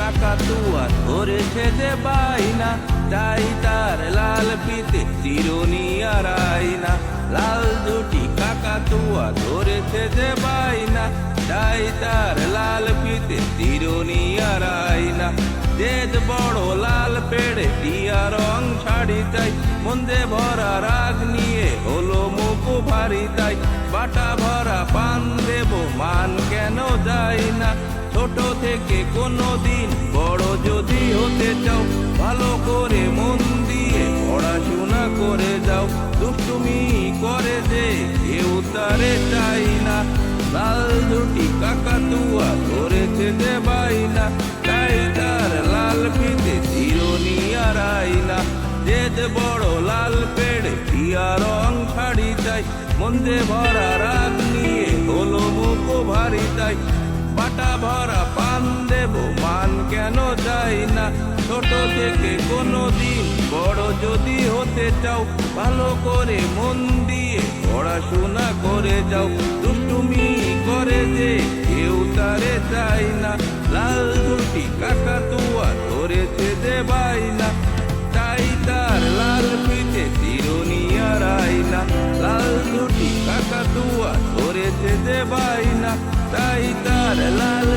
কাকাতুয়া ধরেছে যে বাইনা, তাই তার লাল ফিতে চিরুনি আর আয়না। লাল দুটি কাকাতুয়া ধরেছে যে বাইনা, তাই তার লাল ফিতে চিরুনি আর আয়না। তেজ বড় লাল পেড়ে টিয়া রং ছাড়ি তাই, মন্দে ভরা রাগ নিয়ে হলো মুখ ভারী তাই। বাটা ভরা পান দেব মান কেন যায় না, ছোট থেকে কোনো দিন বড় যদি হতে চাও, ভালো করে মন দিয়ে পড়াশোনা করে যাও। দুষ্টুমি করে যে কেউ তারে চাই না, লাল দুটি কাকাতুয়া ধরেছে যে বাইনা, তাই তার লাল ফিতে চিরুনি আর আয়না। তেজ বড় লাল পেড়ে টিয়া রং ছাড়ি তাই, মন্দে ভরা রাগ নিয়ে হলো মুখ ভারী তাই। বাটা ভরা পান দেব মান কেন যায় না, ছোট থেকে কোনো দিন বড় যদি হতে চাও, ভালো করে মন দিয়ে পড়াশোনা করে যাও। দুষ্টুমি করে যে কেউ তারে চাই না, লাল দুটি কাকাতুয়া ধরেছে যে বাইনা, তাই তার লাল ফিতে চিরুনি আর আয়না। লাল দুটি কাকাতুয়া ধরেছে যে বাইনা, তাই তার লাল